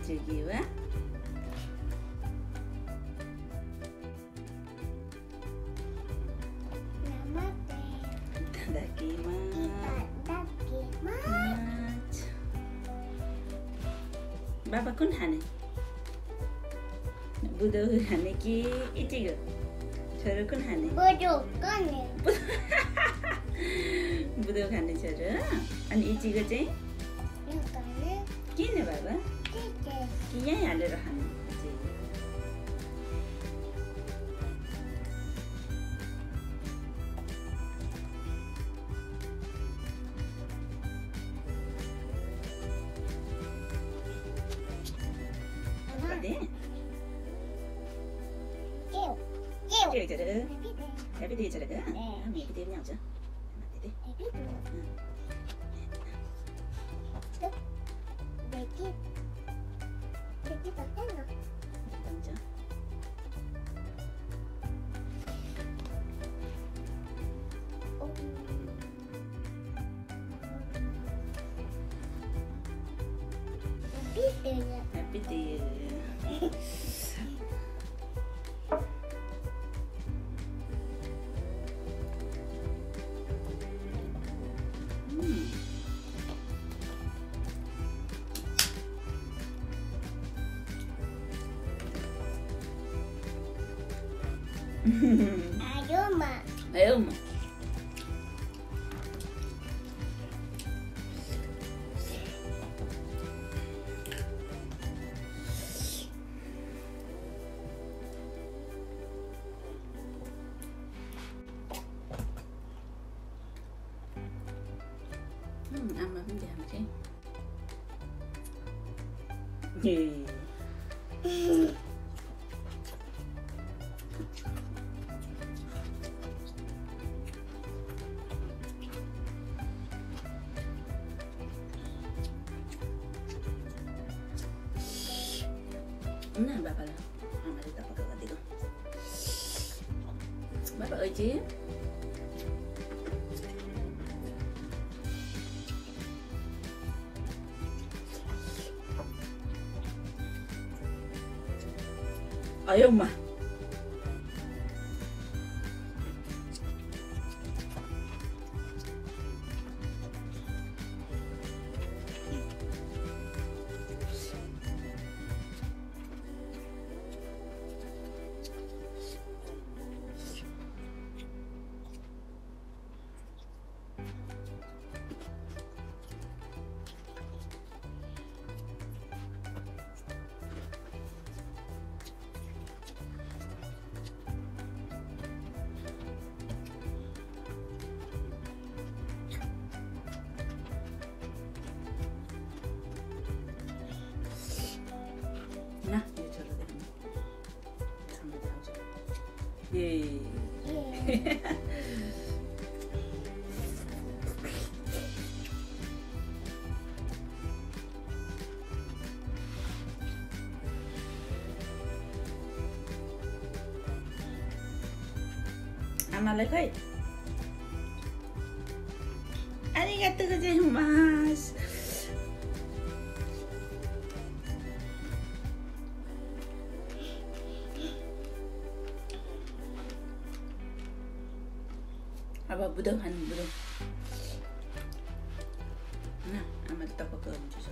次はいただきます。Bapak kun hane Budo hane ki ichigo Choro kun hane Budo hane choro Ani ichigo चाहिँ किन बाबा कि यहीँ हालेर खानु Happy day talaga? Happy day niya ako. Happy day. Ayo ma. Ăn mà không giảm chứ. Nah, Bapak lah. Mama kita pakai ganti kok. Bapak aja. Ayo mah. Nah, ini cara deh. Sama dia aja. Yeay. Amalai kai. Arigatou gozaimasu. Apa budak kan budak. Nah, amat tak pakai jus.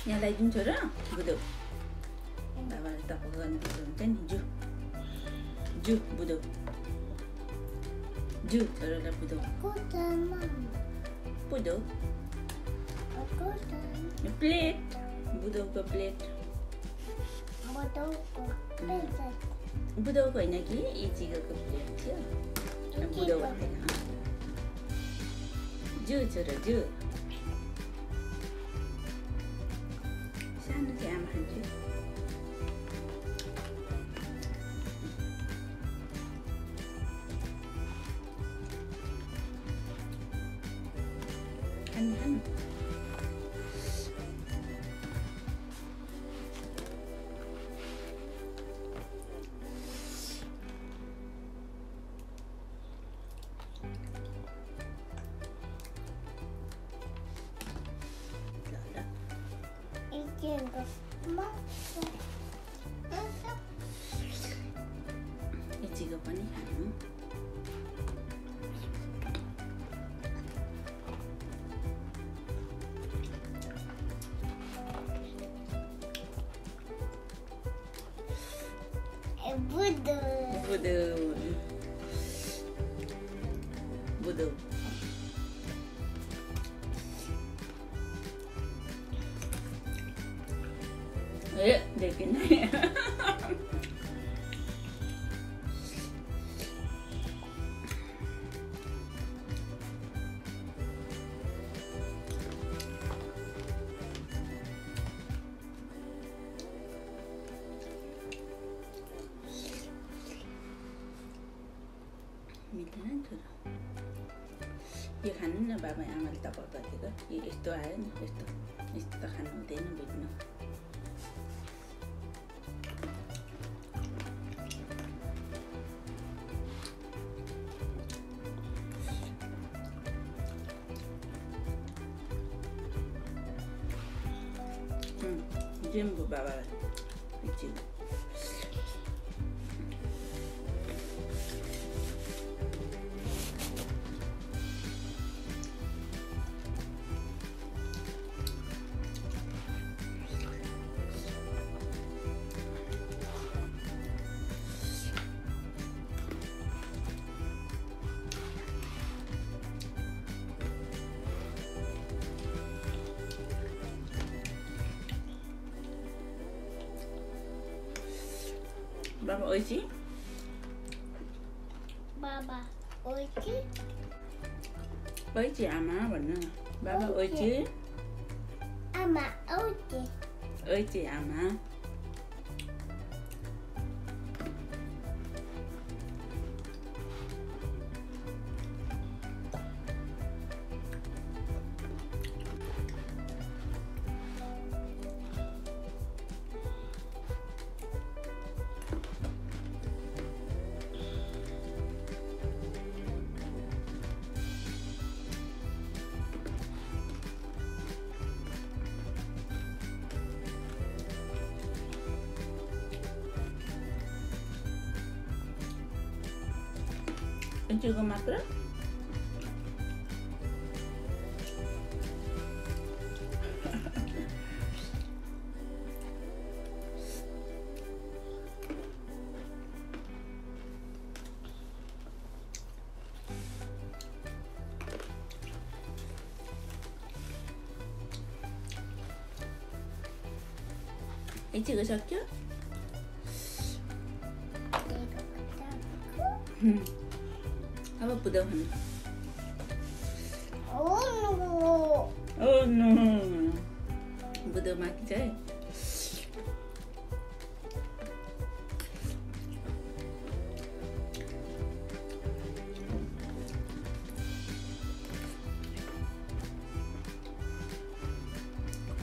Nyalain jus lah, budak. Bawa tak pakai jus, kan jus. Jus budak. Jus cara lah budak. Budak. Plate. Budak ke plate. Budak ko ina ki ichigo ke plate ya. Budak wa hai na. Jus cara jus. Sana jam hanju. Han. इचीको पनि खानु बुदु देखिन मिल्दैन छोरा यो खानु न बाबा आमाले त पकाएको यो यस्तो आयो नि यस्तो त खानु हुँदैन बुझ्नु जिम्बु बाबालाई एकछिन Baba oichi? Baba oichi? Oichi ama भन्नु न बाबा oichi? Ama oichi? Oichi ama Juga makan? Ini juga sakit? Apa budak mana? Oh no! Oh no! Budak mati jaya.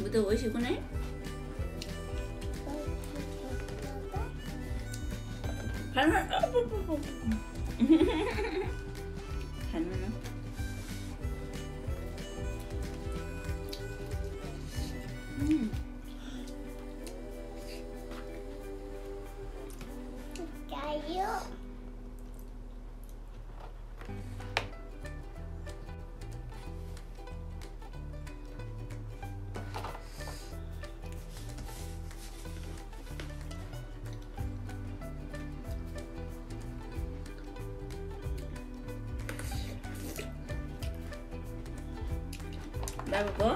Budak oishi ko nahi? Kana? Kana na? Kayu. Bago ko?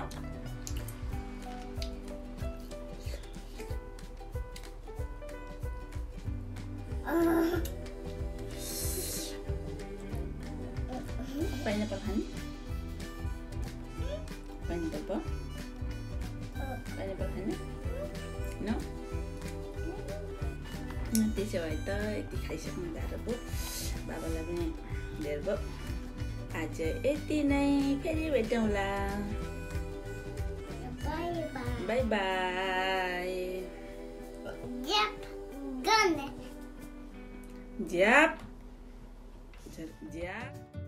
Pineapple honey? Pineapple po? Pineapple honey? No? त्यसो भए त यति खाइसक्नु भएको पो बाबालाई पनि धेर भयो आज यति नै फेरि भेटौँला बाई बाई Yep, gonna. ज्याप ज्याप